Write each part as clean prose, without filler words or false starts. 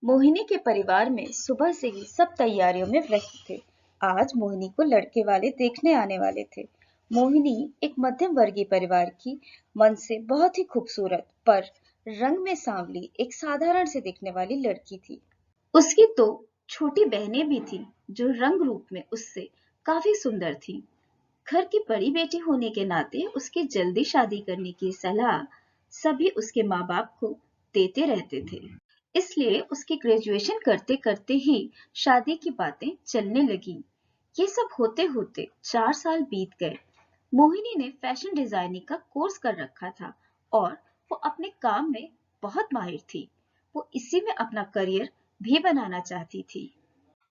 मोहिनी के परिवार में सुबह से ही सब तैयारियों में व्यस्त थे। आज मोहिनी को लड़के वाले देखने आने वाले थे। मोहिनी एक मध्यम वर्गीय परिवार की, मन से बहुत ही खूबसूरत पर रंग में सांवली, एक साधारण से दिखने वाली लड़की थी। उसकी दो छोटी बहनें भी थीं, जो रंग रूप में उससे काफी सुंदर थीं। घर की बड़ी बेटी होने के नाते उसकी जल्दी शादी करने की सलाह सभी उसके माँ बाप को देते रहते थे। इसलिए उसकी ग्रेजुएशन करते करते ही शादी की बातें चलने लगी। ये सब होते होते 4 साल बीत गए। मोहिनी ने फैशन डिजाइनिंग का कोर्स कर रखा था और वो अपने काम में बहुत माहिर थी। वो इसी में अपना करियर भी बनाना चाहती थी।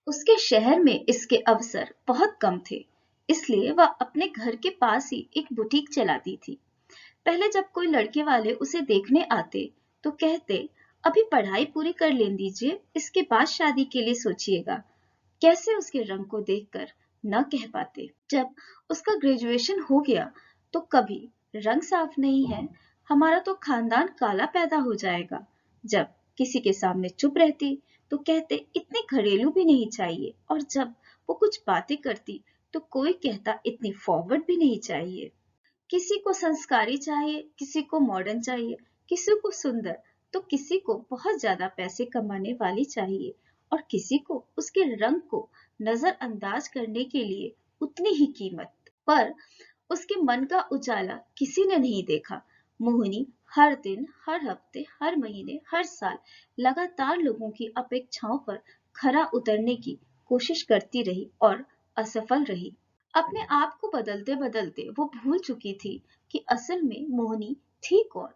उसके शहर में इसके अवसर बहुत कम थे, इसलिए वह अपने घर के पास ही एक बुटीक चलाती थी। पहले जब कोई लड़के वाले उसे देखने आते तो कहते, अभी पढ़ाई पूरी कर लेने दीजिए, इसके बाद शादी के लिए सोचिएगा। कैसे उसके रंग को देखकर न कह पाते। जब उसका ग्रेजुएशन हो गया तो कभी रंग साफ नहीं है, हमारा तो खानदान काला पैदा हो जाएगा। जब किसी के सामने चुप रहती तो कहते इतनी घरेलू भी नहीं चाहिए, और जब वो कुछ बातें करती तो कोई कहता इतनी फॉरवर्ड भी नहीं चाहिए। किसी को संस्कारी चाहिए, किसी को मॉडर्न चाहिए, किसी को सुंदर, तो किसी को बहुत ज्यादा पैसे कमाने वाली चाहिए, और किसी को उसके रंग को नजरअंदाज करने के लिए उतनी ही कीमत। पर उसके मन का उजाला किसी ने नहीं देखा। मोहिनी हर दिन, हर हफ्ते, हर महीने, हर साल लगातार लोगों की अपेक्षाओं पर खरा उतरने की कोशिश करती रही और असफल रही। अपने आप को बदलते बदलते वो भूल चुकी थी कि असल में मोहिनी थी कौन।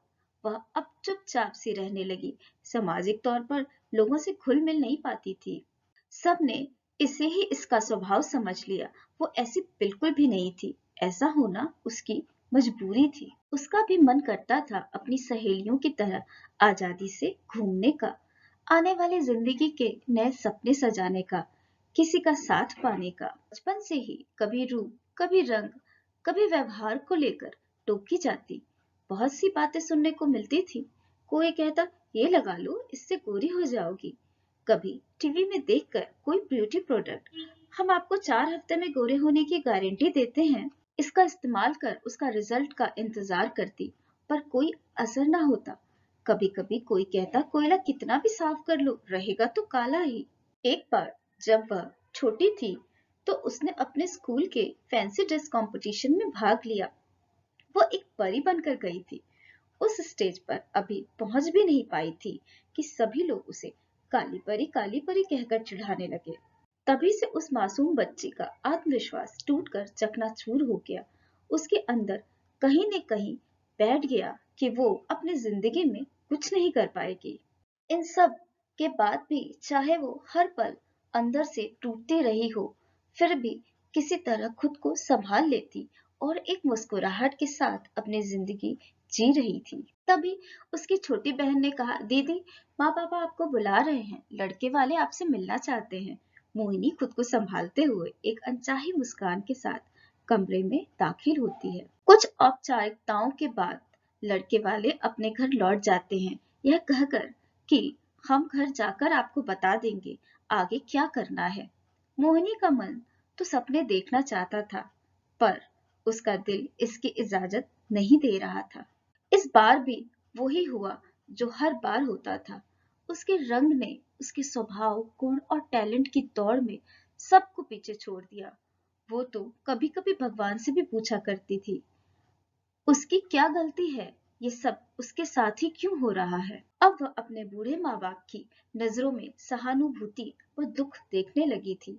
वह अब चुपचाप सी रहने लगी। सामाजिक तौर पर लोगों से घुल मिल नहीं पाती थी। सबने इसे ही इसका स्वभाव समझ लिया। वो ऐसी बिल्कुल भी नहीं थी। ऐसा होना उसकी मजबूरी थी। उसका भी मन करता था अपनी सहेलियों की तरह आजादी से घूमने का, आने वाली जिंदगी के नए सपने सजाने का, किसी का साथ पाने का। बचपन से ही कभी रूप, कभी रंग, कभी व्यवहार को लेकर टोकी जाती। बहुत सी बातें सुनने को मिलती थी। कोई कहता ये लगा लो, इससे गोरी हो जाओगी। कभी टीवी में देखकर कोई ब्यूटी प्रोडक्ट, हम आपको 4 हफ्ते में गोरे होने की गारंटी देते हैं, इसका इस्तेमाल कर उसका रिजल्ट का इंतजार करती, पर कोई असर ना होता। कभी कभी कोई कहता कोयला कितना भी साफ कर लो, रहेगा तो काला ही। एक बार जब वह छोटी थी तो उसने अपने स्कूल के फैंसी ड्रेस कंपटीशन में भाग लिया। वो एक परी बनकर गई थी। उस स्टेज पर अभी पहुंच भी नहीं पाई थी कि सभी लोग उसे काली परी कहकर चिढ़ाने लगे। तभी से उस मासूम बच्ची का आत्मविश्वास टूटकर चकनाचूर हो गया। उसके अंदर कहीं न कहीं बैठ गया कि वो अपनी जिंदगी में कुछ नहीं कर पाएगी। इन सब के बाद भी चाहे वो हर पल अंदर से टूटती रही हो, फिर भी किसी तरह खुद को संभाल लेती और एक मुस्कुराहट के साथ अपनी जिंदगी जी रही थी। तभी उसकी छोटी बहन ने कहा, दीदी, माँ पापा आपको बुला रहे हैं, लड़के वाले आपसे मिलना चाहते हैं। मोहिनी खुद को संभालते हुए एक अनचाही मुस्कान के साथ कमरे में दाखिल होती है। कुछ औपचारिकताओं के बाद लड़के वाले अपने घर लौट जाते हैं, यह कहकर कि हम घर जाकर आपको बता देंगे आगे क्या करना है। मोहिनी का मन तो सपने देखना चाहता था, पर उसका दिल इसकी इजाजत नहीं दे रहा था। इस बार भी वही हुआ जो हर बार होता था। उसके रंग ने उसके स्वभाव, गुण और टैलेंट की दौड़ में सबको पीछे छोड़ दिया। वो तो कभी कभी भगवान से भी पूछा करती थी, उसकी क्या गलती है, ये सब उसके साथ ही क्यों हो रहा है। अब वह अपने बूढ़े माँ बाप की नजरों में सहानुभूति व दुख देखने लगी थी।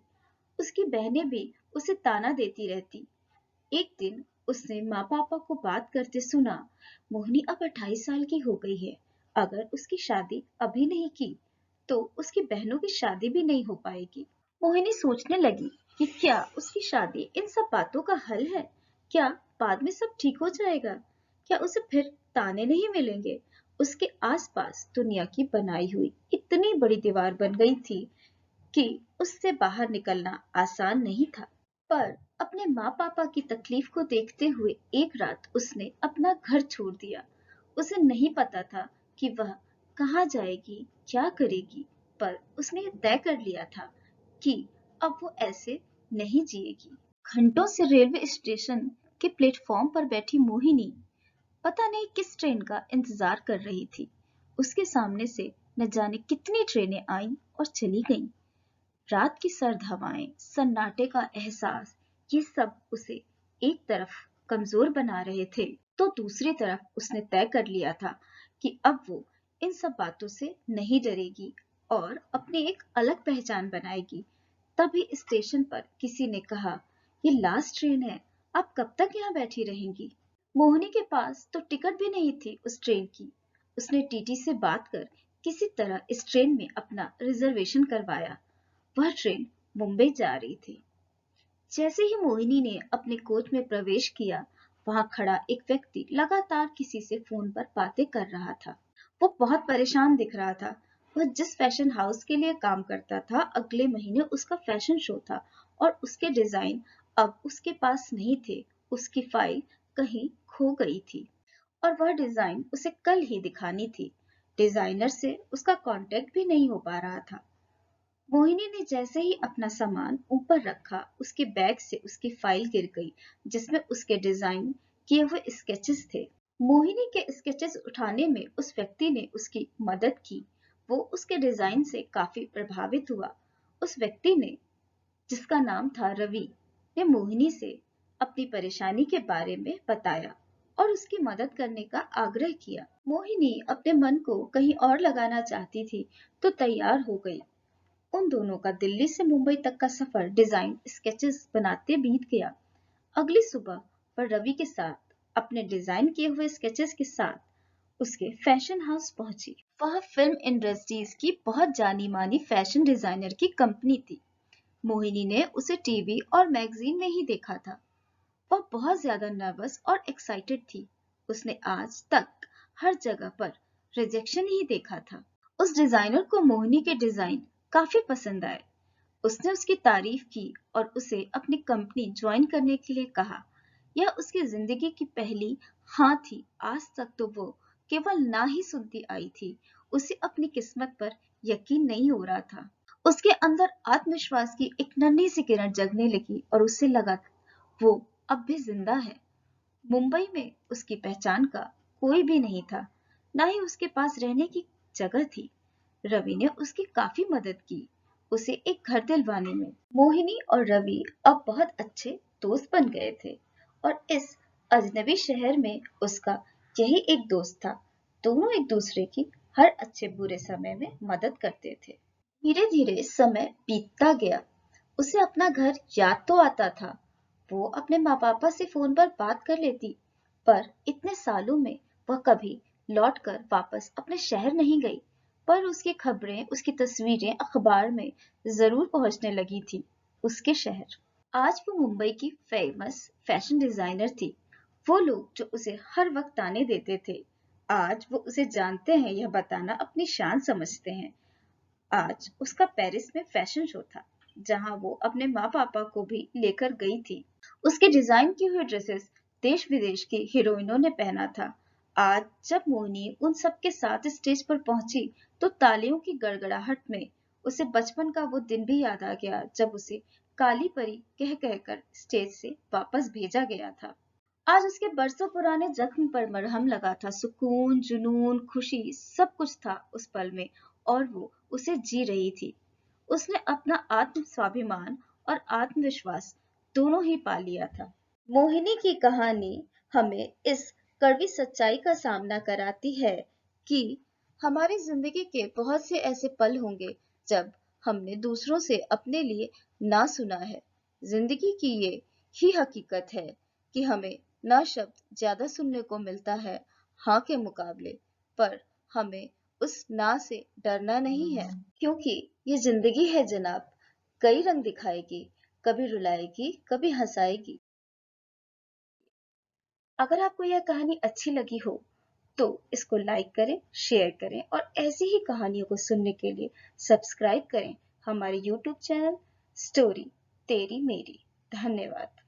उसकी बहनें भी उसे ताना देती रहती। एक दिन उसने माँ पापा को बात करते सुना, मोहिनी अब 28 साल की हो गई है, अगर उसकी शादी अभी नहीं की तो उसकी बहनों की शादी भी नहीं हो पाएगी। मोहिनी सोचने लगी कि क्या उसकी शादी इन सब बातों का हल है। क्या बाद में सब ठीक हो जाएगा। क्या उसे फिर ताने नहीं मिलेंगे। उसके आसपास दुनिया की बनाई हुई इतनी बड़ी दीवार बन गई थी कि उससे बाहर निकलना आसान नहीं था। पर अपने माँ पापा की तकलीफ को देखते हुए एक रात उसने अपना घर छोड़ दिया। उसे नहीं पता था कि वह कहाँ जाएगी, क्या करेगी, पल उसने तय कर लिया था कि अब वो ऐसे नहीं जिएगी। घंटों से रेलवे स्टेशन के प्लेटफॉर्म पर बैठी मोहिनी पता नहीं किस ट्रेन का इंतजार कर रही थी। उसके सामने से न जाने कितनी ट्रेनें आईं और चली गईं। रात की सर्द हवाएं, सन्नाटे का एहसास, ये सब उसे एक तरफ कमजोर बना रहे थे तो दूसरी तरफ उसने तय कर लिया था कि अब वो इन सब बातों से नहीं डरेगी और अपनी एक अलग पहचान बनाएगी। तभी स्टेशन पर किसी ने कहा, ये लास्ट ट्रेन है, आप कब तक यहाँ बैठी रहेंगी? मोहिनी के पास तो टिकट भी नहीं थी उस ट्रेन की। उसने टीटी से बात कर किसी तरह इस ट्रेन में अपना रिजर्वेशन करवाया। वह ट्रेन मुंबई जा रही थी। जैसे ही मोहिनी ने अपने कोच में प्रवेश किया, वहां खड़ा एक व्यक्ति लगातार किसी से फोन पर बातें कर रहा था। वो बहुत परेशान दिख रहा था। वह जिस फैशन हाउस के लिए काम करता था, अगले महीने उसका फैशन शो था और उसके डिजाइन अब उसके पास नहीं थे। उसकी फाइल कहीं खो गई थी और वह डिजाइन उसे कल ही दिखानी थी। डिजाइनर से उसका कांटेक्ट भी नहीं हो पा रहा था। मोहिनी ने जैसे ही अपना सामान ऊपर रखा, उसके बैग से उसकी फाइल गिर गई जिसमें उसके डिजाइन किए हुए स्केचेस थे। मोहिनी के स्केचेस उठाने में उस व्यक्ति ने उसकी मदद की। वो उसके डिजाइन से काफी प्रभावित हुआ। उस व्यक्ति ने, जिसका नाम था रवि, ने मोहिनी से अपनी परेशानी के बारे में बताया और उसकी मदद करने का आग्रह किया। मोहिनी अपने मन को कहीं और लगाना चाहती थी तो तैयार हो गई। उन दोनों का दिल्ली से मुंबई तक का सफर डिजाइन स्केचेस बनाते बीत गया। अगली सुबह वह रवि के साथ अपने डिजाइन किए हुए स्केचेस के साथ उसके फैशन हाउस पहुंची। वह फिल्म इंडस्ट्रीज की बहुत जानी मानी फैशन डिजाइनर की कंपनी थी। मोहिनी ने उसे टीवी और मैगजीन में ही देखा था। वह बहुत ज्यादा नर्वस और एक्साइटेड थी। उसने आज तक हर जगह पर रिजेक्शन ही देखा था। उस डिजाइनर को मोहिनी के डिजाइन काफी पसंद आए। उसने उसकी तारीफ की और उसे अपनी कंपनी ज्वाइन करने के लिए कहा। यह उसकी जिंदगी की पहली हाँ थी। आज तक तो वो केवल ना ही सुनती आई थी। उसे अपनी किस्मत पर यकीन नहीं हो रहा था। उसके अंदर आत्मविश्वास की एक नन्ही सी किरण जगने लगी और उसे लगा वो अब भी जिंदा है। मुंबई में उसकी पहचान का कोई भी नहीं था, ना ही उसके पास रहने की जगह थी। रवि ने उसकी काफी मदद की, उसे एक घर दिलवाने में। मोहिनी और रवि अब बहुत अच्छे दोस्त बन गए थे और इस अजनबी शहर में उसका यही एक दोस्त था। दोनों एक दूसरे की हर अच्छे बुरे समय में मदद करते थे। धीरे धीरे समय बीतता गया। उसे अपना घर याद तो आता था। वो अपने माँ पापा से फोन पर बात कर लेती, पर इतने सालों में वह कभी लौटकर वापस अपने शहर नहीं गई। पर उसकी खबरें, उसकी तस्वीरें अखबार में जरूर पहुंचने लगी थी। उसके शहर। आज वो मुंबई की फेमस फैशन डिजाइनर थी। वो लोग जो उसे हर वक्त ताने देते थे, आज वो उसे जानते हैं, यह बताना अपनी शान समझते हैं। आज उसका पेरिस में फैशन शो था, जहां वो अपने माँ पापा को भी लेकर गई थी। उसके डिजाइन की हुई ड्रेसेस देश विदेश की हीरोइनों ने पहना था। आज जब मोहिनी उन सब के साथ स्टेज पर पहुंची तो तालियों की गड़गड़ाहट में उसे बचपन का वो दिन भी याद आ गया जब उसे काली परी कह कहकर स्टेज से वापस भेजा गया था। आज उसके बरसों पुराने जख्म पर मरहम लगा था। सुकून, जुनून, खुशी सब कुछ था उस पल में और वो उसे जी रही थी। उसने अपना आत्म स्वाभिमान और आत्मविश्वास दोनों ही पा लिया था। मोहिनी की कहानी हमें इस कड़वी सच्चाई का सामना कराती है कि हमारी जिंदगी के बहुत से ऐसे पल होंगे जब हमने दूसरों से अपने लिए ना सुना है। जिंदगी की ये ही हकीकत है कि हमें ना शब्द ज्यादा सुनने को मिलता है हाँ के मुकाबले, पर हमें उस ना से डरना नहीं है, क्योंकि ये जिंदगी है जनाब, कई रंग दिखाएगी, कभी रुलाएगी, कभी हंसाएगी। अगर आपको यह कहानी अच्छी लगी हो तो इसको लाइक करें, शेयर करें और ऐसी ही कहानियों को सुनने के लिए सब्सक्राइब करें हमारे YouTube चैनल स्टोरी तेरी मेरी। धन्यवाद।